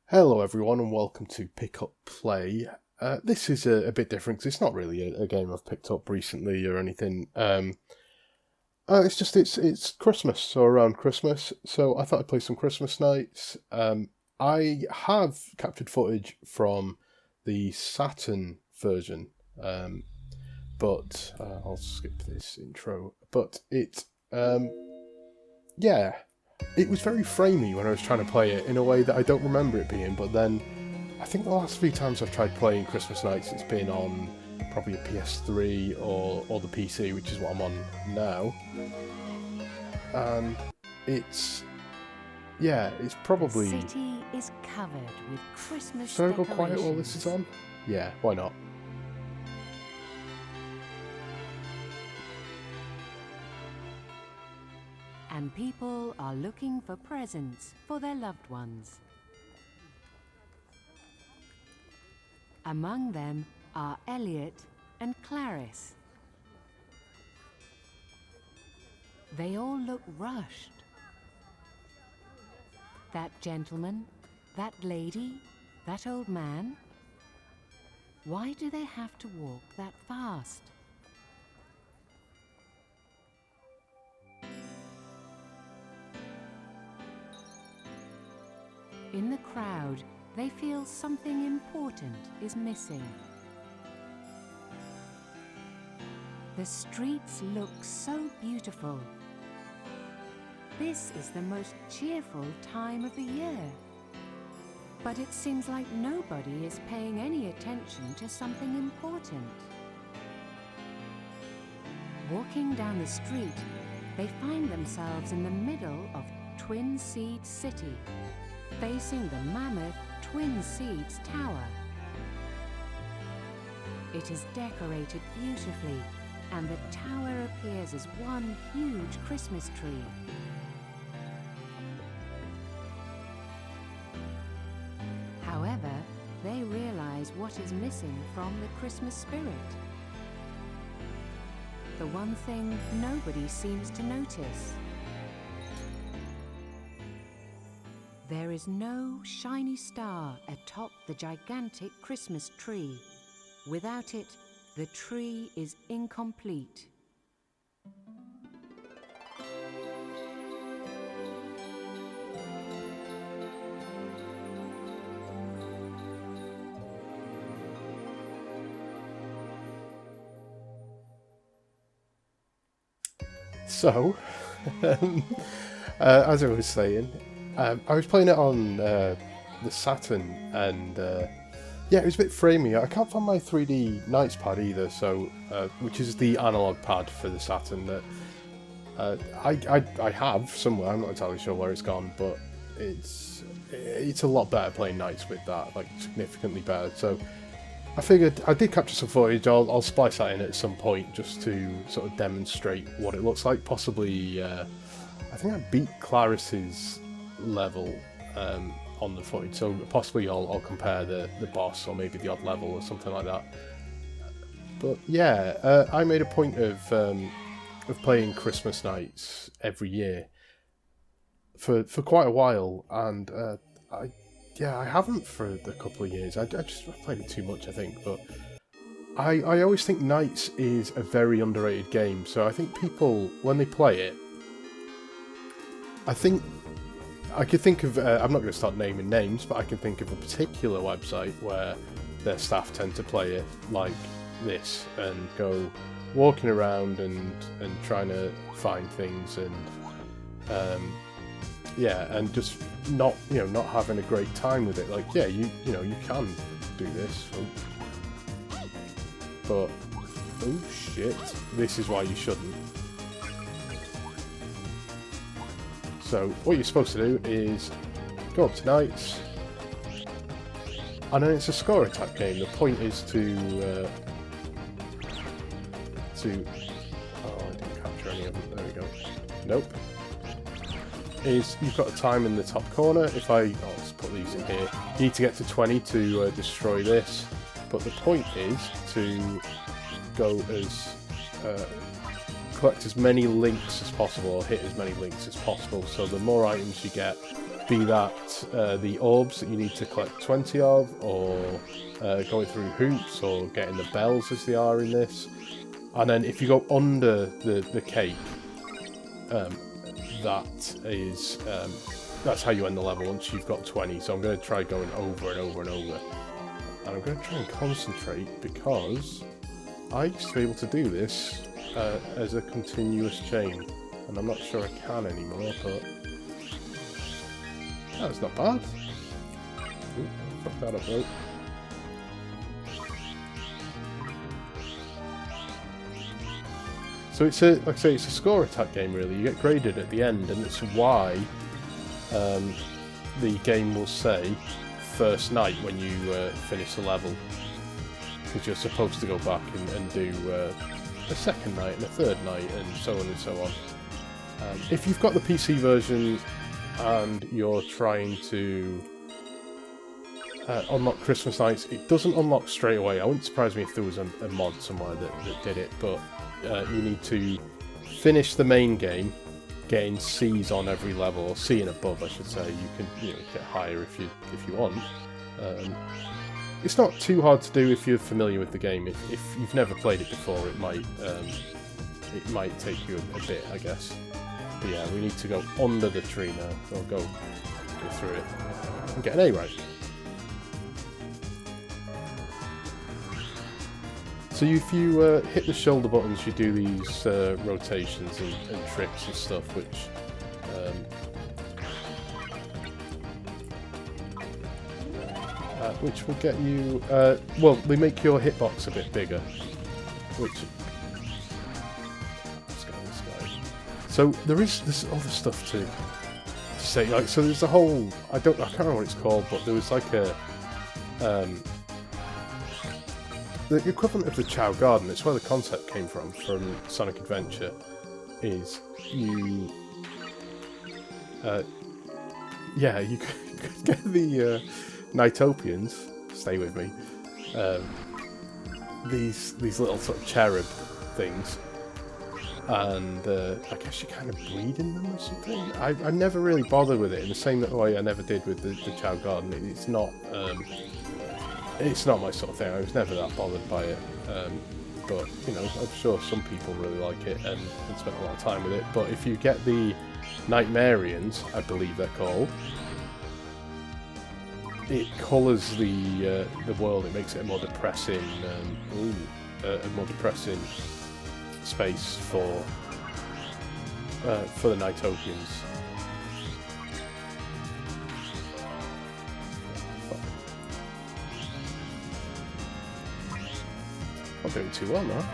Hello everyone and welcome to Pick Up Play. This is a bit different because it's not really a game I've picked up recently or anything. It's Christmas, so around Christmas, so I thought I'd play some Christmas nights. I have captured footage from the Saturn version, but I'll skip this intro. But it was very framey when I was trying to play it in a way that I don't remember it being, but then I think the last few times I've tried playing Christmas Nights it's been on probably a PS3 or the PC, which is what I'm on now. And it's probably... The city is covered with Christmas Should I go decorations. quiet while this is on? Yeah, why not? And people are looking for presents for their loved ones. Among them are Elliot and Clarice. They all look rushed. That gentleman, that lady, that old man. Why do they have to walk that fast? In the crowd, they feel something important is missing. The streets look so beautiful. This is the most cheerful time of the year. But it seems like nobody is paying any attention to something important. Walking down the street, they find themselves in the middle of Twin Seeds City, facing the mammoth Twin Seeds Tower. It is decorated beautifully, and the tower appears as one huge Christmas tree. However, they realize what is missing from the Christmas spirit. The one thing nobody seems to notice. There is no shiny star atop the gigantic Christmas tree. Without it, the tree is incomplete. So, as I was saying, I was playing it on the Saturn, and it was a bit framey. I can't find my 3D Nights pad either, so which is the analog pad for the Saturn that I have somewhere. I'm not entirely sure where it's gone, but it's a lot better playing Nights with that, like significantly better. So I figured I did capture some footage. I'll splice that in at some point just to sort of demonstrate what it looks like. Possibly, I think I beat Clarice's level on the footage, so possibly I'll compare the boss or maybe the odd level or something like that. But yeah, I made a point of playing Christmas Nights every year for quite a while, and I haven't for a couple of years. I played it too much, I think, but I always think Nights is a very underrated game, so I think people, when they play it, I could think of, I'm not going to start naming names, but I can think of a particular website where their staff tend to play it like this and go walking around and trying to find things and and just not having a great time with it. Like, yeah, you can do this, but oh shit, this is why you shouldn't. So what you're supposed to do is go up to Nights, and then it's a score attack game. The point is to oh, I didn't capture any of them. There we go. Nope. You've got a time in the top corner. Let's put these in here. You need to get to 20 to destroy this, but the point is to go as collect as many links as possible, or hit as many links as possible. So the more items you get, be that the orbs that you need to collect 20 of, or going through hoops, or getting the bells as they are in this. And then if you go under the cake, that's how you end the level once you've got 20. So I'm going to try going over and over and over. And I'm going to try and concentrate, because I used to be able to do this as a continuous chain. And I'm not sure I can anymore, but that's not bad. Ooh, fuck that up, though. So it's a, like I say, it's a score attack game really. You get graded at the end, and it's why the game will say first night when you finish the level, because you're supposed to go back and do a second night and a third night and so on and so on. If you've got the PC version and you're trying to unlock Christmas nights, it doesn't unlock straight away. I wouldn't surprise me if there was a mod somewhere that did it, but you need to finish the main game, getting C's on every level, or C and above, I should say. You can get higher if you want. It's not too hard to do if you're familiar with the game. If you've never played it before, it might take you a bit, I guess. But yeah, we need to go under the tree now. So I'll go through it and get an A right. So if you hit the shoulder buttons, you do these rotations and tricks and stuff, which will get you. Well, they make your hitbox a bit bigger, which. Let's go this way. So there is this other stuff to say. Like, so there's a whole. I can't remember what it's called, but there was like a. The equivalent of the Chow Garden, it's where the concept came from Sonic Adventure, is you... you could get the NiGHTS, stay with me, these little sort of cherub things, and I guess you kind of breed in them or something. I never really bothered with it in the same way I never did with the Chow Garden. It's not my sort of thing. I was never that bothered by it, but I'm sure some people really like it and spend a lot of time with it. But if you get the Nightmarians, I believe they're called, it colours the world. It makes it a more depressing, space for the NiGHTS. I'm doing too well now.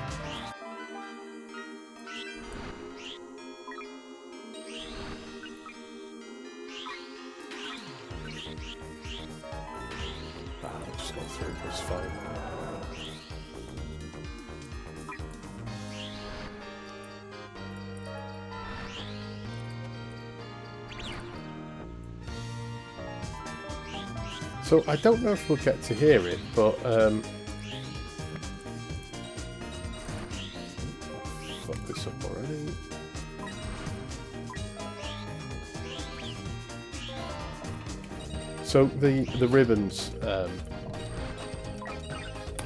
I'll just go through, it's fine. So I don't know if we'll get to hear it, but fuck this up already. So the ribbons,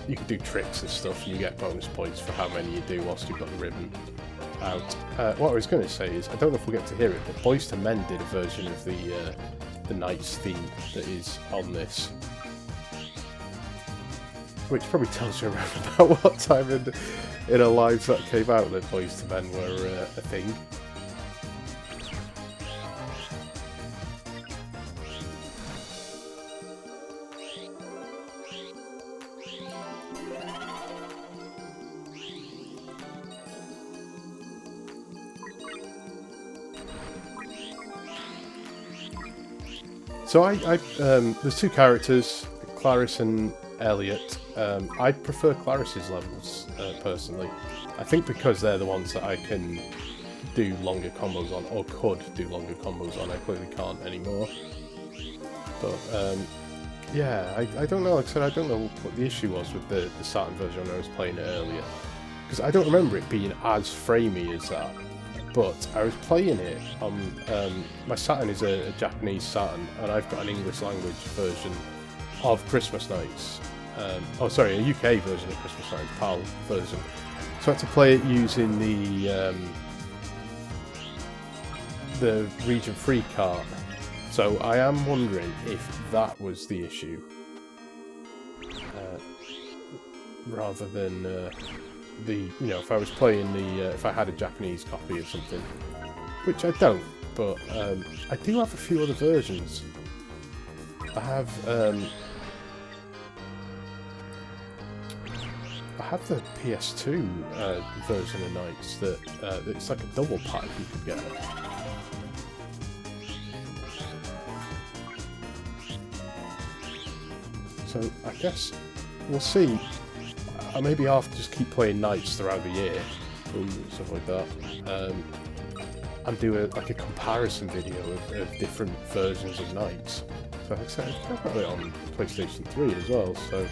you can do tricks and stuff, and you get bonus points for how many you do whilst you've got the ribbon out. What I was going to say is, I don't know if we'll get to hear it, but Boyz II Men did a version of the Knights theme that is on this, which probably tells you around about what time in our lives that came out that Boyz II Men were a thing. So there's two characters, Clarice and Elliot. I prefer Clarice's levels, personally. I think because they're the ones that I can do longer combos on, or could do longer combos on. I clearly can't anymore. But, yeah, I don't know. Like I said, I don't know what the issue was with the Saturn version when I was playing it earlier. Because I don't remember it being as framey as that. but I was playing it on my Saturn is a Japanese Saturn, and I've got an English language version of Christmas Nights. Oh, sorry, a UK version of Christmas Nights, PAL version. So I had to play it using the region 3 card. So I am wondering if that was the issue, rather than if I was playing if I had a Japanese copy or something, which I don't. But I do have a few other versions. I have the PS2 version of Nights that it's like a double pack you could get. So I guess we'll see. I maybe have to just keep playing Nights throughout the year and stuff like that, and do a comparison video of different versions of Nights. So like I said, I've got it on PlayStation 3 as well. So.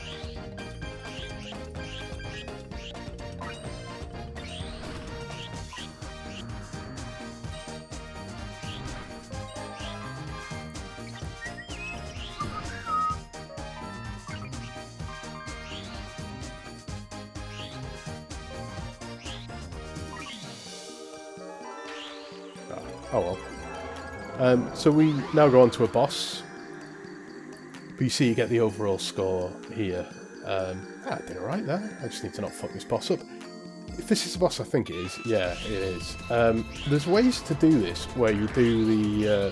Oh well. So we now go on to a boss. But you see you get the overall score here. I did alright there. I just need to not fuck this boss up. If this is a boss, I think it is. Yeah, it is. There's ways to do this where you do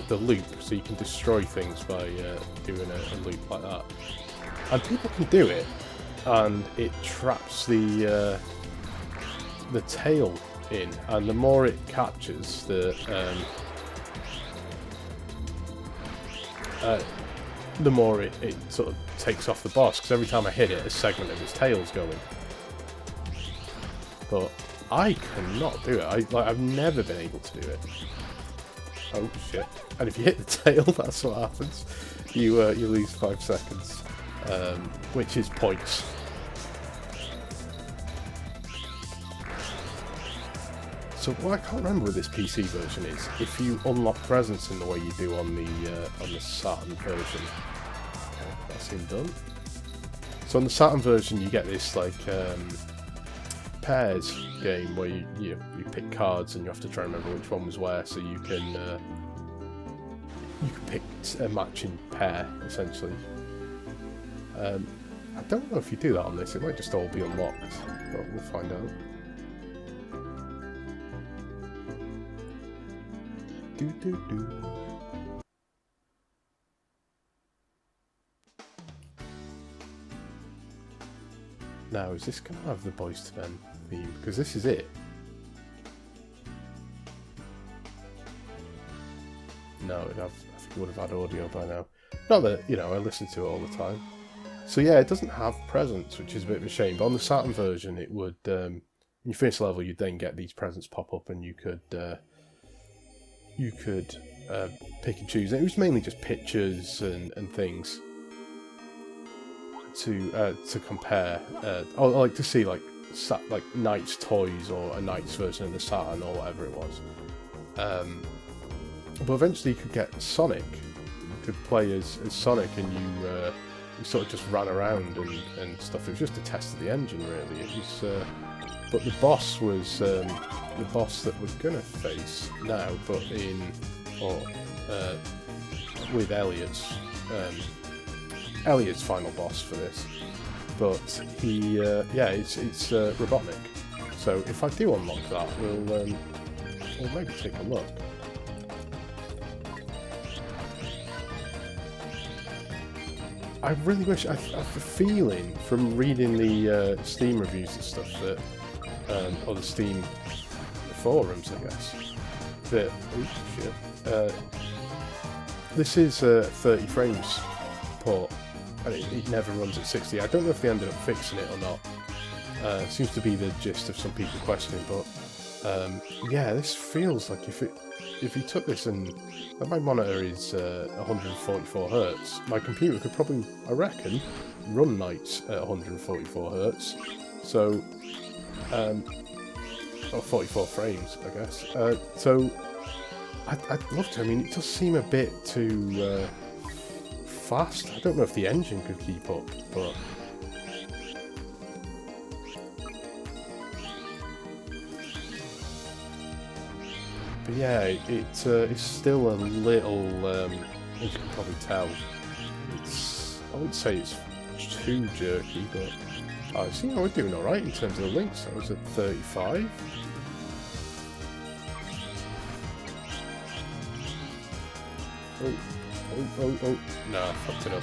the loop, so you can destroy things by doing a loop like that. And people can do it, and it traps the tail in, and the more it captures, the more it sort of takes off the boss, because every time I hit it, a segment of its tail's going. But I cannot do it. I've never been able to do it. Oh shit! And if you hit the tail, that's what happens. You lose 5 seconds, which is points. So what I can't remember with this PC version is if you unlock presents in the way you do on the Saturn version. Okay, that's him done. So on the Saturn version, you get this like pairs game where you pick cards and you have to try and remember which one was where, so you can pick a matching pair essentially. I don't know if you do that on this. It might just all be unlocked, but we'll find out. Now, is this going to have the Boys to Men theme? Because this is it. No, I think it would have had audio by now. Not that, I listen to it all the time. So yeah, it doesn't have presents, which is a bit of a shame. But on the Saturn version, it would, when you finish the level, you'd then get these presents pop up, and you could pick and choose. And it was mainly just pictures and things to compare. Or like to see like Knight's toys or a Knight's version of the Saturn or whatever it was. But eventually you could get Sonic. You could play as Sonic, and you sort of just ran around and stuff. It was just a test of the engine, really. It was, but the boss was the boss that we're gonna face now, but with Elliot's final boss for this. But he, it's Robotnik. So if I do unlock that, we'll maybe take a look. I really wish, I have a feeling from reading the Steam reviews and stuff that, or the Steam forums, I guess, that, this is a 30 frames port, and it never runs at 60. I don't know if they ended up fixing it or not. Seems to be the gist of some people questioning, but yeah, this feels like if you took this and my monitor is 144 Hertz, my computer could probably, I reckon, run Nights at 144 Hertz. So or 44 frames, I guess. So I'd love to. I mean, it does seem a bit too fast. I don't know if the engine could keep up, but yeah, it's still a little, as you can probably tell, I wouldn't say it's too jerky, but I see we're doing alright in terms of the links. That was at 35. Oh, nah, fucked it up.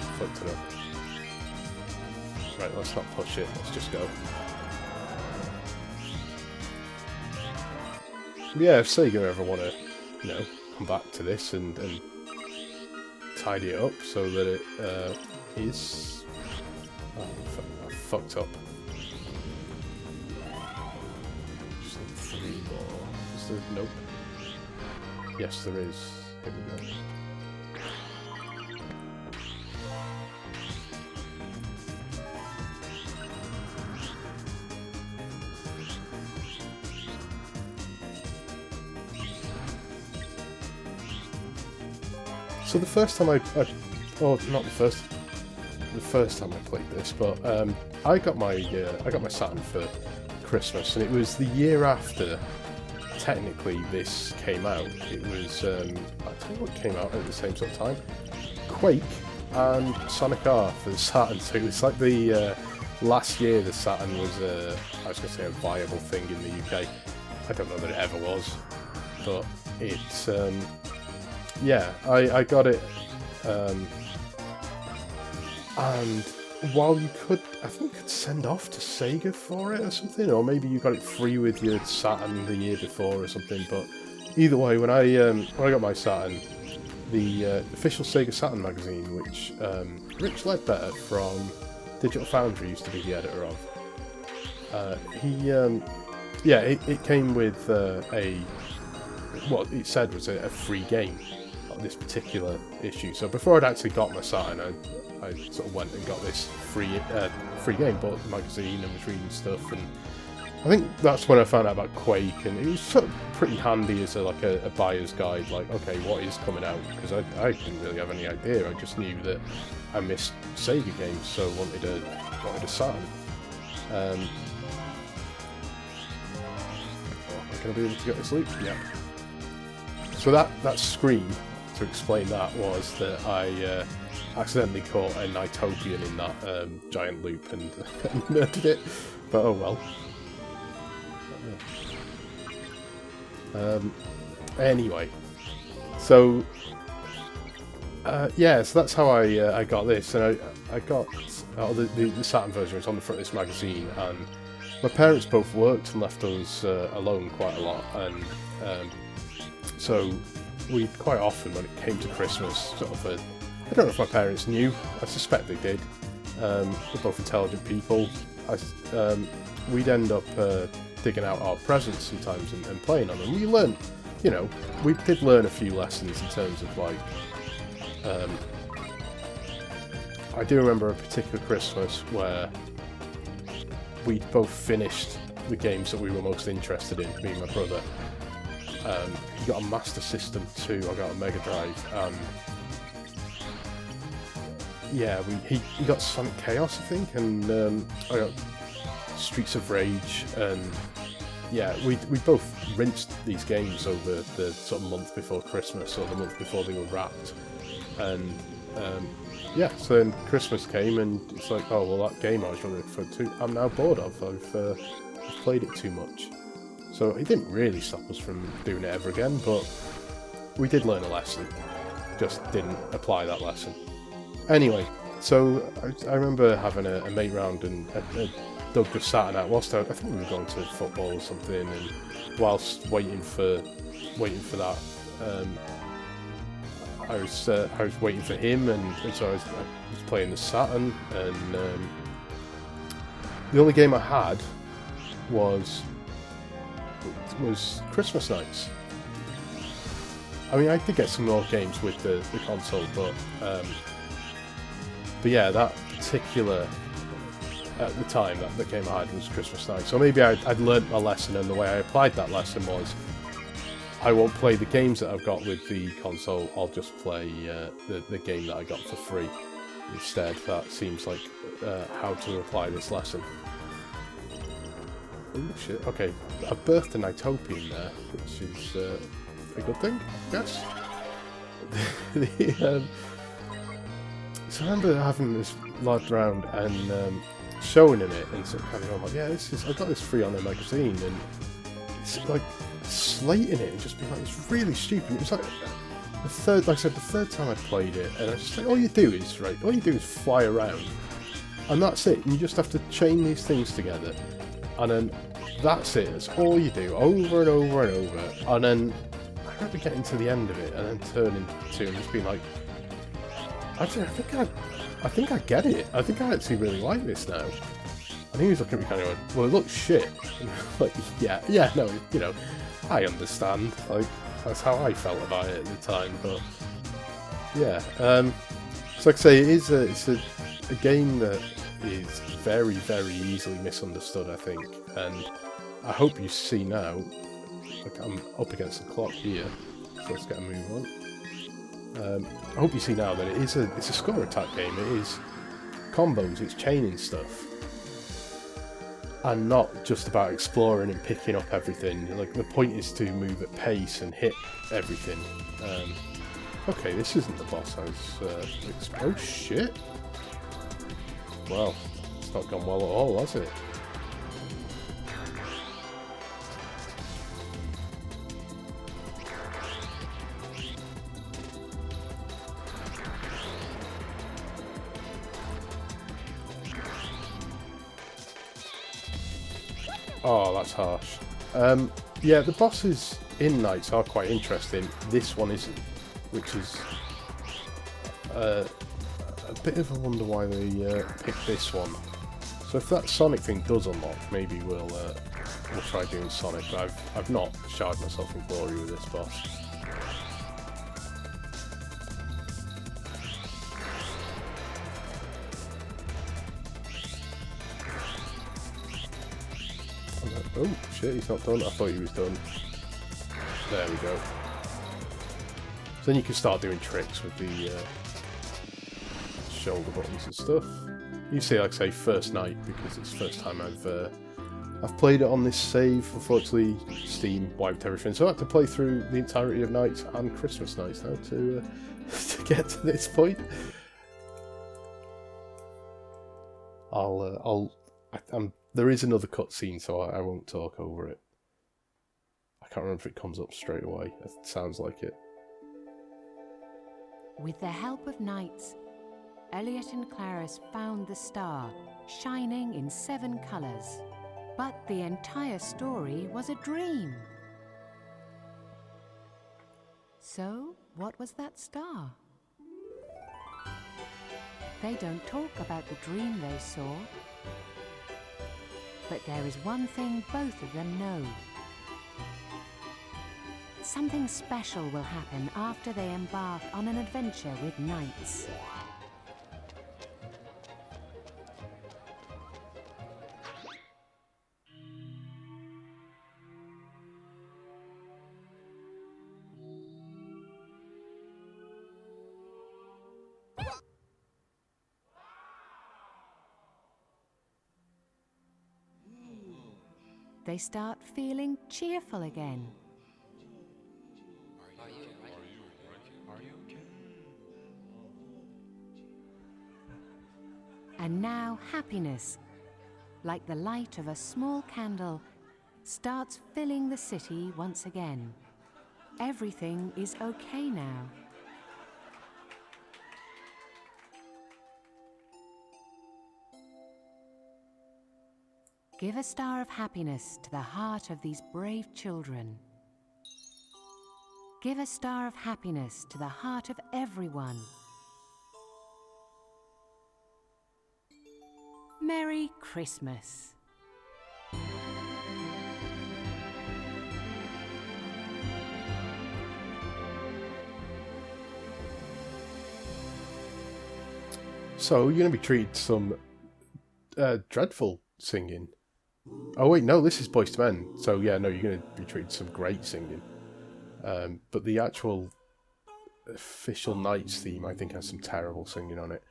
Right, let's not push it, let's just go. Yeah, if Sega ever want to, you know, come back to this and tidy it up so that it is... Oh, I fucked up. Just need 3 more. Is there... Nope. Yes, there is. Here we go. So the first time oh, not the first time I played this, but I got my Saturn for Christmas, and it was the year after. Technically, this came out. It was I tell you what came out at the same sort of time: Quake and Sonic R for the Saturn. So it was like the last year the Saturn was I was going to say a viable thing in the UK. I don't know that it ever was, but it's. Yeah, I got it, and while you could, I think you could send off to Sega for it or something, or maybe you got it free with your Saturn the year before or something, but either way, when I got my Saturn, the official Sega Saturn magazine, which Rich Ledbetter from Digital Foundry used to be the editor of, it came with what it said was a free game. This particular issue. So before I'd actually got my Saturn, I sort of went and got this free game, bought the magazine and was reading stuff, and I think that's when I found out about Quake, and it was sort of pretty handy as a buyer's guide, like, okay, what is coming out, because I didn't really have any idea. I just knew that I missed Sega games, so wanted a Saturn. Am I going to be able to get this loop? Yeah. So that screen, to explain that, was that I accidentally caught a NiGHTS in that giant loop and murdered it, but oh well. Anyway, so so that's how I got this, and I got the Saturn version was on the front of this magazine, and my parents both worked and left us alone quite a lot, and so we quite often, when it came to Christmas, sort of I don't know if my parents knew, I suspect they did. They're both intelligent people. We'd end up digging out our presents sometimes and playing on them. We learned, we did learn a few lessons in terms of I do remember a particular Christmas where we'd both finished the games that we were most interested in, me and my brother. He got a Master System 2, I got a Mega Drive, and yeah, he got Sonic Chaos, I think, and I got Streets of Rage, and yeah, we both rinsed these games over the sort of month before Christmas, or the month before they were wrapped, and so then Christmas came, and it's like, oh well, that game I was really looking forward to, I'm now bored of. I've played it too much. So it didn't really stop us from doing it ever again, but we did learn a lesson. Just didn't apply that lesson. Anyway, so I remember having a mate round and dug the Saturn out whilst I think we were going to football or something, and whilst waiting for that, I was waiting for him, and so I was playing the Saturn, and the only game I had was Christmas nights. I mean, I did get some more games with the console, but yeah, that particular at the time that the game I had was Christmas night. So maybe I'd learnt my lesson, and the way I applied that lesson was I won't play the games that I've got with the console, I'll just play the game that I got for free instead. That seems like how to apply this lesson. Oh shit, okay, I birthed a Nighttopian there, which is a good thing, I guess. So I remember having this lad around and showing him it and sort of kind of going like, yeah, I got this free on a magazine, and it's like slating it and just being like, it's really stupid. It was like the third time I played it, and I was just like, all you do is fly around, and that's it. And you just have to chain these things together, and then that's it. That's all you do over and over and over. And then I remember getting to the end of it and then turning to and just being like, actually, I think I get it. I think I actually really like this now. And he was looking at me kind of going, well, it looks shit. And I'm like, yeah, no, you know, I understand. Like, that's how I felt about it at the time. But yeah, so like I say, it's a game that is very, very easily misunderstood, I think. And I hope you see now, like I'm up against the clock here, so let's get a move on. I hope you see now that it's a score attack game. It is combos, it's chaining stuff, and not just about exploring and picking up everything. Like, the point is to move at pace and hit everything. Okay, this isn't the boss I was oh shit! Well, it's not gone well at all, has it? Oh, that's harsh. Yeah, the bosses in Knights are quite interesting. This one isn't, which is a bit of a wonder why they picked this one. So if that Sonic thing does unlock, maybe we'll try doing Sonic. But I've not showered myself in glory with this boss. Oh shit, he's not done. I thought he was done. There we go. So then you can start doing tricks with the shoulder buttons and stuff. You see, like I say, first night, because it's the first time I've played it on this save. Unfortunately, Steam wiped everything, so I had to play through the entirety of Nights and Christmas Nights now to to get to this point. There is another cutscene, so I won't talk over it. I can't remember if it comes up straight away. It sounds like it. With the help of Knights, Elliot and Clarice found the star, shining in 7 colours. But the entire story was a dream. So, what was that star? They don't talk about the dream they saw. But there is one thing both of them know. Something special will happen after they embark on an adventure with Knights. They start feeling cheerful again. And now happiness, like the light of a small candle, starts filling the city once again. Everything is okay now. Give a star of happiness to the heart of these brave children. Give a star of happiness to the heart of everyone. Merry Christmas. So you're going to be treated to some dreadful singing. Oh wait, no, this is Boyz II Men. So yeah, no, you're going to be treated to some great singing. But the actual official Nights theme, I think, has some terrible singing on it.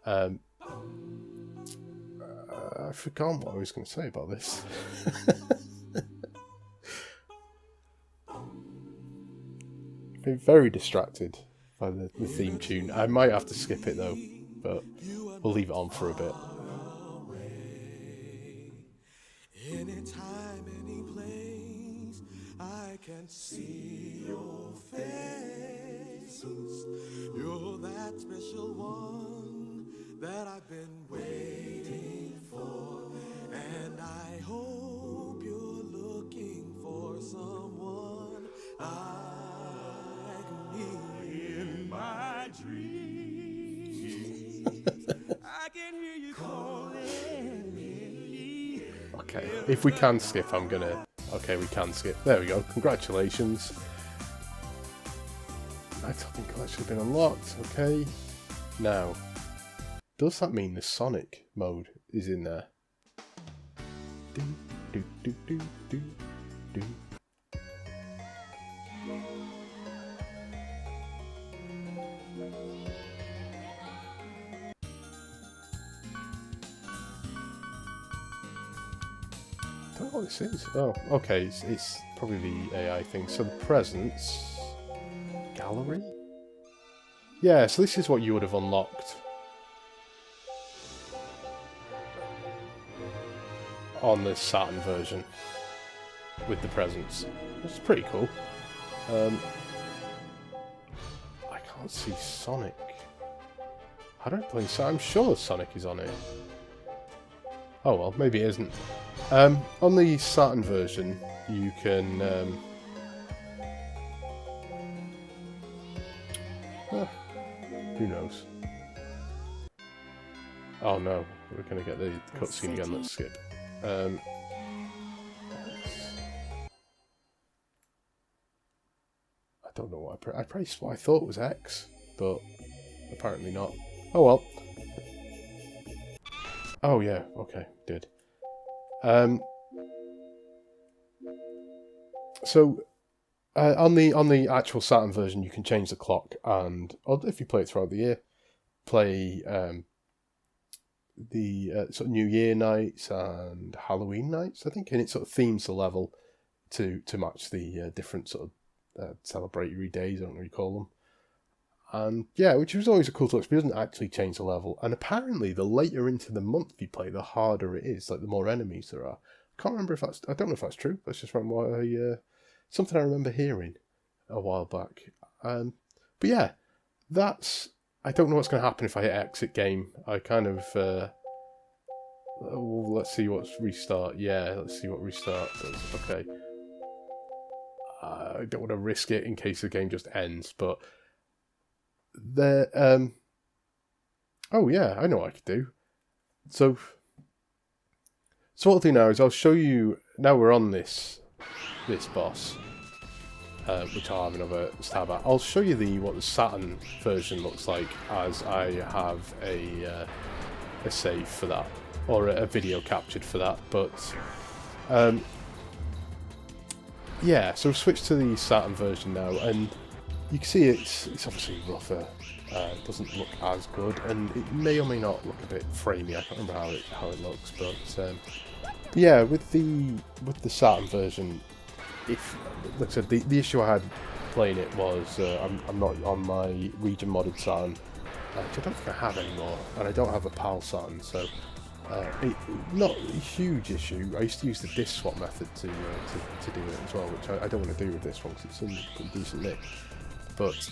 I forgot what I was going to say about this. Been very distracted by the theme tune. I might have to skip it though, but we'll leave it on for a bit. Anytime, any place, I can see your face. You're that special one that I've been waiting for, and I hope you're looking for someone like me. In my dreams, I can hear you calling me. Okay, if we can skip, I'm gonna... Okay, we can skip. There we go. Congratulations. I think that should have been unlocked. Okay. Now, does that mean the Sonic mode is in there? Do, do, do, do, do, do. I don't know what this is. Oh, okay, it's probably the AI thing. So the presents... Gallery? Yeah, so this is what you would have unlocked on the Saturn version with the presents. Which is pretty cool. I can't see Sonic. I don't play Sonic. I'm sure Sonic is on it. Oh well, maybe it isn't. On the Saturn version, you can... who knows? Oh no, we're going to get the cutscene again. Let's skip. I don't know what I pressed. What I thought was X, but apparently not. Oh well. Oh yeah, okay, did. So on the actual Saturn version, you can change the clock, and if you play it throughout the year, play the sort of New Year nights and Halloween nights, I think, and it sort of themes the level to match the different sort of celebratory days, I don't know what you call them. And yeah, which was always a cool touch, but it doesn't actually change the level. And apparently, the later into the month you play, the harder it is, like the more enemies there are. I can't remember if that's... I don't know if that's true. That's just from what something I remember hearing a while back. But yeah, that's... I don't know what's going to happen if I hit exit game. I kind of... let's see what's restart. Yeah, let's see what restart does. Okay. I don't want to risk it in case the game just ends, but... Oh yeah, I know what I could do. So what I'll do now is I'll show you... Now we're on this boss, which I'll have another stab at. I'll show you what the Saturn version looks like, as I have a save for that, or a video captured for that. But yeah, so switch to the Saturn version now, and you can see it's obviously rougher. It doesn't look as good, and it may or may not look a bit framey. I can't remember how it looks, but yeah, with the Saturn version, like I said, the issue I had playing it was I'm not on my region modded Saturn, which I don't think I have anymore, and I don't have a PAL Saturn, so not a huge issue. I used to use the disk swap method to do it as well, which I don't want to do with this one because it's in pretty decent nick. But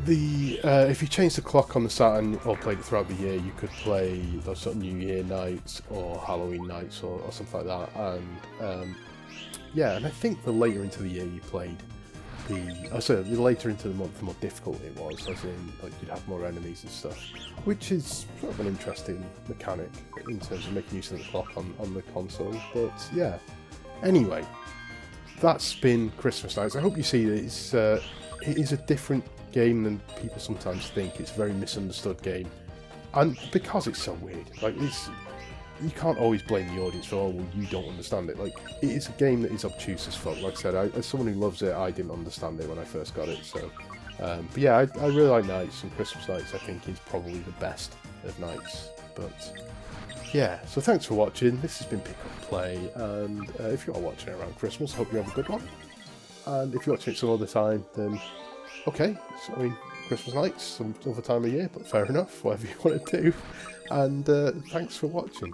if you change the clock on the Saturn or played it throughout the year, you could play those sort of New Year nights or Halloween nights or something like that. And yeah, and I think the later into the year you played, the later into the month, the more difficult it was, as in like you'd have more enemies and stuff, which is sort of an interesting mechanic in terms of making use of the clock on the console. But yeah, anyway, that's been Christmas Nights. I hope you see that it is a different game than people sometimes think. It's a very misunderstood game. And because it's so weird, like, you can't always blame the audience for, oh, well, you don't understand it. Like, it is a game that is obtuse as fuck. Like I said, as someone who loves it, I didn't understand it when I first got it, so... but yeah, I really like Nights, and Christmas Nights I think is probably the best of Nights. But yeah, so thanks for watching. This has been Pick Up Play, and if you are watching it around Christmas, I hope you have a good one. And if you're watching it some other time, then okay, so, I mean, Christmas Nights, some other time of year, but fair enough, whatever you want to do. And thanks for watching.